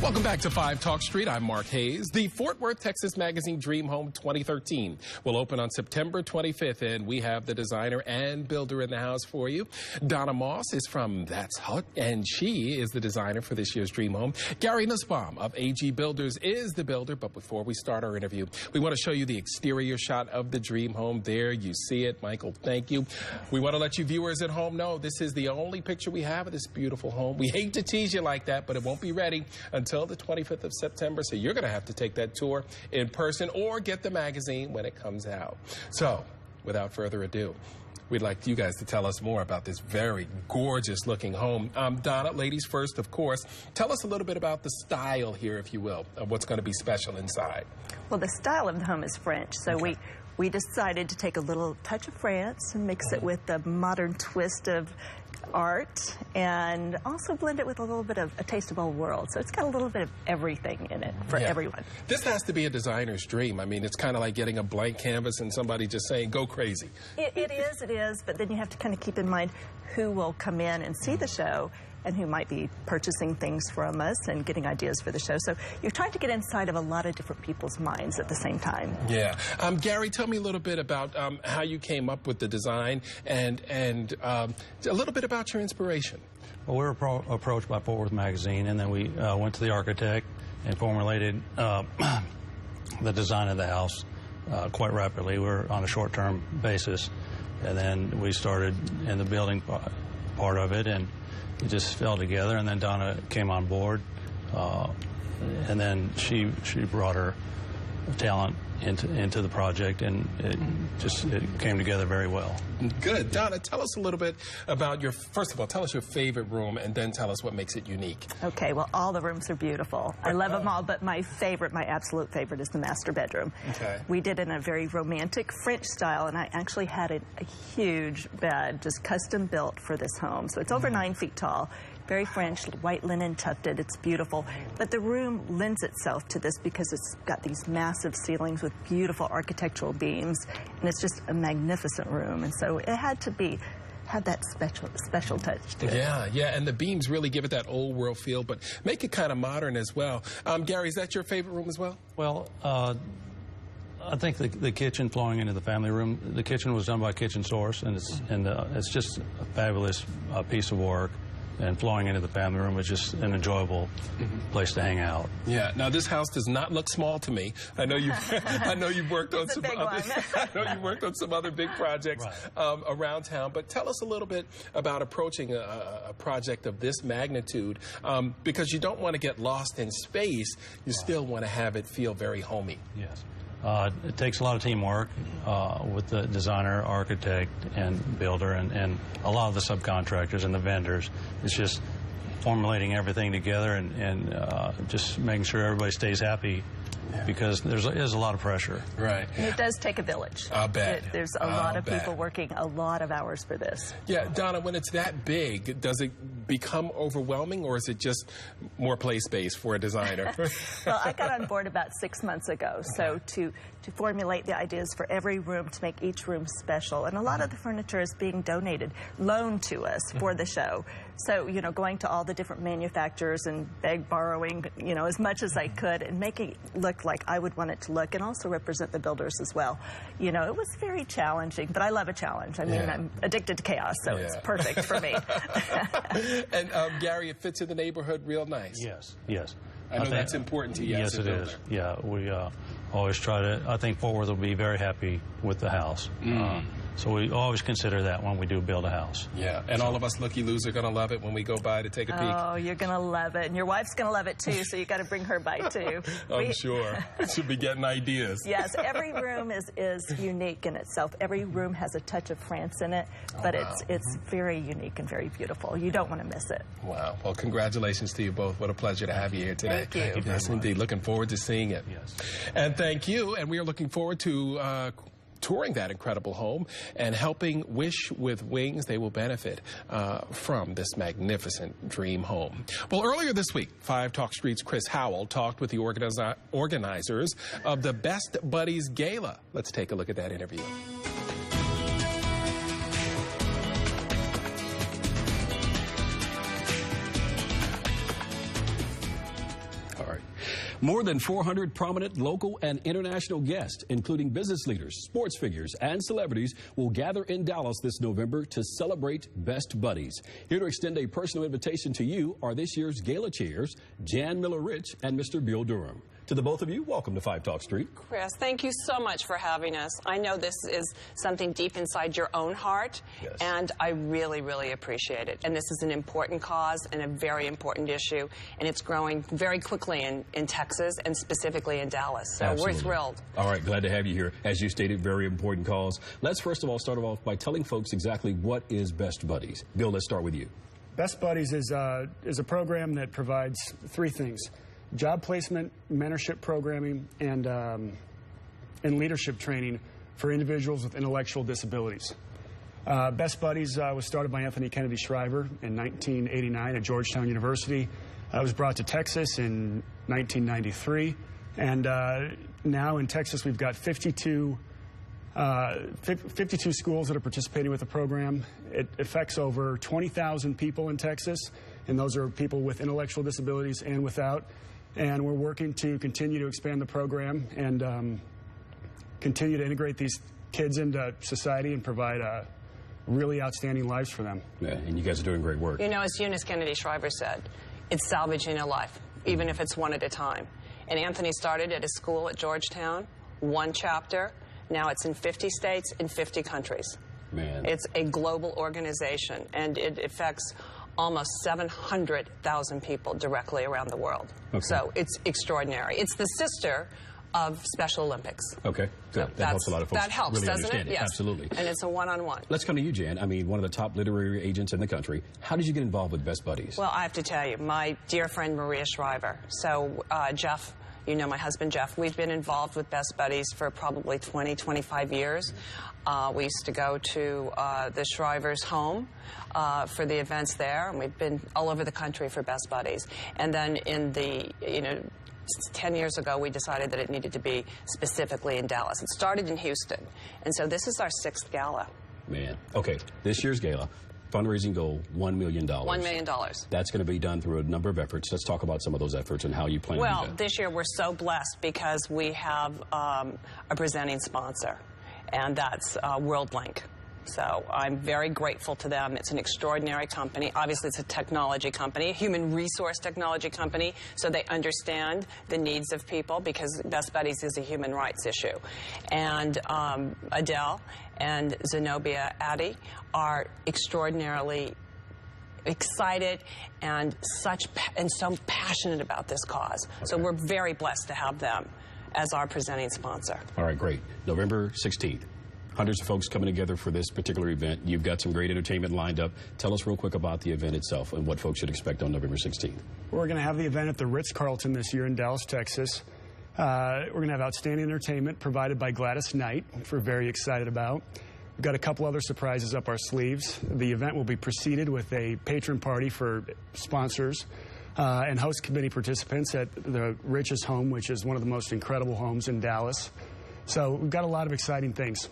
Welcome back to 5 Talk Street. I'm Mark Hayes. The Fort Worth, Texas magazine Dream Home 2013 will open on September 25th, and we have the designer and builder in the house for you. Donna Moss is from That's Hut, and she is the designer for this year's Dream Home. Gary Nussbaum of AG Builders is the builder, but before we start our interview, we want to show you the exterior shot of the Dream Home. There you see it. Michael, thank you. We want to let you viewers at home know this is the only picture we have of this beautiful home. We hate to tease you like that, but it won't be ready until the 25th of September, so you're going to have to take that tour in person or get the magazine when it comes out. So, without further ado, we'd like you guys to tell us more about this very gorgeous looking home. Donna, ladies first, of course. Tell us a little bit about the style here, if you will, of what's going to be special inside. Well, the style of the home is French, so we decided to take a little touch of France and mix it with the modern twist of art and also blend it with a little bit of a taste of old world. So it's got a little bit of everything in it for everyone. This has to be a designer's dream. I mean, it's kind of like getting a blank canvas and somebody just saying, go crazy. It is, but then you have to kind of keep in mind who will come in and see the show and who might be purchasing things from us and getting ideas for the show. So you're trying to get inside of a lot of different people's minds at the same time. Yeah. Gary, tell me a little bit about how you came up with the design and a little bit about your inspiration. Well, we were approached by Fort Worth Magazine, and then we went to the architect and formulated the design of the house quite rapidly. We were on a short-term basis, and then we started in the building part of it, and it just fell together, and then Donna came on board, and then she brought her talent into the project, and it came together very well. Good. Donna, tell us a little bit about first of all, tell us your favorite room, and then tell us what makes it unique. Okay, well, all the rooms are beautiful. I love them all, but my absolute favorite is the master bedroom. Okay. We did it in a very romantic French style, and I actually had a huge bed just custom built for this home. So it's over 9 feet tall. Very French, white linen tufted. It's beautiful. But the room lends itself to this because it's got these massive ceilings with beautiful architectural beams, and it's just a magnificent room. And so it had to have that special touch to it. Yeah, and the beams really give it that old world feel, but make it kind of modern as well. Gary, is that your favorite room as well? Well, I think the kitchen flowing into the family room, the kitchen was done by Kitchen Source, and it's just a fabulous piece of work. And flowing into the family room is just an enjoyable place to hang out. Yeah. Now this house does not look small to me. I know you've worked on some other big projects around town. But tell us a little bit about approaching a project of this magnitude, because you don't want to get lost in space. You still want to have it feel very homey. Yes. It takes a lot of teamwork with the designer, architect, and builder, and a lot of the subcontractors and the vendors. It's just formulating everything together and just making sure everybody stays happy, because there's a lot of pressure. Right. And it does take a village. I bet. There's a lot of people working a lot of hours for this. Yeah, Donna, when it's that big, does it become overwhelming, or is it just more play space for a designer? Well, I got on board about 6 months ago, so to formulate the ideas for every room, to make each room special. And a lot of the furniture is being donated, loaned to us for the show. So, going to all the different manufacturers and borrowing, as much as I could, and making it look like I would want it to look, and also represent the builders as well. It was very challenging, but I love a challenge. I mean, I'm addicted to chaos, so it's perfect for me. And Gary, it fits in the neighborhood real nice. Yes. I know that's important to you. Yes, it is. Yeah, we always try to. I think Fort Worth will be very happy with the house. So we always consider that when we do build a house. Yeah, and all of us looky-loos are going to love it when we go by to take a peek. Oh, you're going to love it. And your wife's going to love it, too, so you got to bring her by, too. I'm sure. She'll be getting ideas. Yes, every room is unique in itself. Every room has a touch of France in it, but it's very unique and very beautiful. You don't want to miss it. Wow. Well, congratulations to you both. What a pleasure to have you here today. Thank you. Yes, indeed. Looking forward to seeing it. Yes. And thank you. And we are looking forward to touring that incredible home and helping Wish with Wings. They will benefit from this magnificent dream home. Well, earlier this week, 5 Talk Street's Chris Howell talked with the organizers of the Best Buddies Gala. Let's take a look at that interview. More than 400 prominent local and international guests, including business leaders, sports figures, and celebrities, will gather in Dallas this November to celebrate Best Buddies. Here to extend a personal invitation to you are this year's Gala chairs, Jan Miller-Rich and Mr. Bill Durham. To the both of you, welcome to 5 Talk Street. Chris, thank you so much for having us. I know this is something deep inside your own heart, yes, and I really, really appreciate it. And this is an important cause and a very important issue, and it's growing very quickly in Texas and specifically in Dallas. So Absolutely. We're thrilled. All right, glad to have you here. As you stated, very important cause. Let's first of all start off by telling folks exactly what is Best Buddies. Bill, let's start with you. Best Buddies is a program that provides 3 things: job placement, mentorship programming, and leadership training for individuals with intellectual disabilities. Best Buddies was started by Anthony Kennedy Shriver in 1989 at Georgetown University. It was brought to Texas in 1993, and now in Texas we've got 52 schools that are participating with the program. It affects over 20,000 people in Texas, and those are people with intellectual disabilities and without. And we're working to continue to expand the program and continue to integrate these kids into society and provide really outstanding lives for them. Yeah, and you guys are doing great work. You know, as Eunice Kennedy Shriver said, it's salvaging a life, even if it's one at a time. And Anthony started at a school at Georgetown, 1 chapter. Now it's in 50 states, in 50 countries. Man. It's a global organization, and it affects almost 700,000 people directly around the world. Okay. So it's extraordinary. It's the sister of Special Olympics. Okay, good. So that helps a lot of folks. That helps, really doesn't understand it? Yes. Absolutely. And it's a one-on-one. Let's come to you, Jan. I mean, one of the top literary agents in the country. How did you get involved with Best Buddies? Well, I have to tell you, my dear friend Maria Shriver. So, Jeff, you know my husband Jeff, we've been involved with Best Buddies for probably 20, 25 years. We used to go to the Shriver's home for the events there, and we've been all over the country for Best Buddies. And then in the, 10 years ago, we decided that it needed to be specifically in Dallas. It started in Houston, and so this is our 6th gala. Man. Okay, this year's gala, fundraising goal, $1 million. $1 million. That's going to be done through a number of efforts. Let's talk about some of those efforts and how you plan to do that. Well, this year we're so blessed because we have a presenting sponsor, and that's WorldLink. So I'm very grateful to them. It's an extraordinary company. Obviously, it's a technology company, a human resource technology company, so they understand the needs of people because Best Buddies is a human rights issue. And Adele and Zenobia Addy are extraordinarily excited and so passionate about this cause. Okay. So we're very blessed to have them as our presenting sponsor. All right, great. November 16th. Hundreds of folks coming together for this particular event. You've got some great entertainment lined up. Tell us real quick about the event itself and what folks should expect on November 16th. We're going to have the event at the Ritz-Carlton this year in Dallas, Texas. We're going to have outstanding entertainment provided by Gladys Knight, which we're very excited about. We've got a couple other surprises up our sleeves. The event will be preceded with a patron party for sponsors and host committee participants at the Rich's home, which is one of the most incredible homes in Dallas. So we've got a lot of exciting things.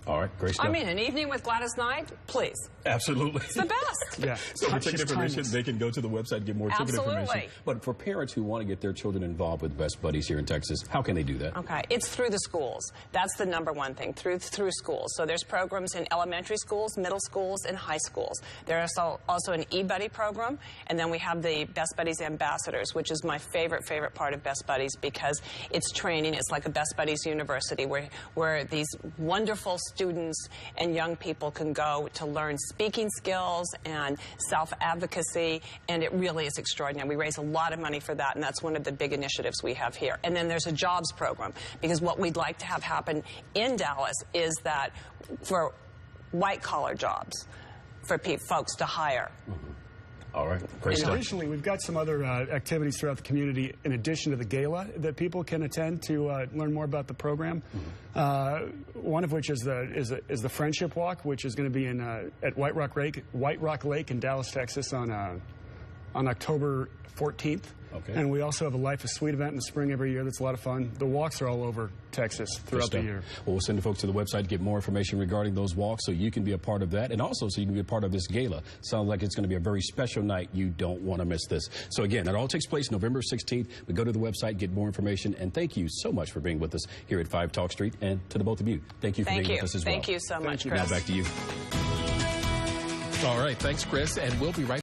All right, great stuff. I mean, an evening with Gladys Knight, please. Absolutely. It's the best. Yeah. So for ticket information, they can go to the website and get more ticket information. But for parents who want to get their children involved with Best Buddies here in Texas, how can they do that? Okay, it's through the schools. That's the #1 thing, through schools. So there's programs in elementary schools, middle schools, and high schools. There's also an e-buddy program, and then we have the Best Buddies Ambassadors, which is my favorite part of Best Buddies because it's training. It's like a Best Buddies University where these wonderful students and young people can go to learn speaking skills and self-advocacy, and it really is extraordinary. We raise a lot of money for that, and that's one of the big initiatives we have here. And then there's a jobs program, because what we'd like to have happen in Dallas is that for white-collar jobs, for folks to hire. Mm-hmm. All right, great stuff. Additionally, we've got some other activities throughout the community in addition to the gala that people can attend to learn more about the program. Mm-hmm. One of which is the Friendship Walk, which is going to be at White Rock Lake in Dallas, Texas on October 14th. Okay. And we also have a Life is Sweet event in the spring every year that's a lot of fun. The walks are all over Texas throughout the year. Well, we'll send the folks to the website to get more information regarding those walks so you can be a part of that, and also so you can be a part of this gala. Sounds like it's going to be a very special night. You don't want to miss this. So again, it all takes place November 16th. But go to the website, get more information, and thank you so much for being with us here at 5 Talk Street, and to the both of you, thank you for being with us as well. Thank you so much, Chris. Now back to you. All right, thanks, Chris, and we'll be right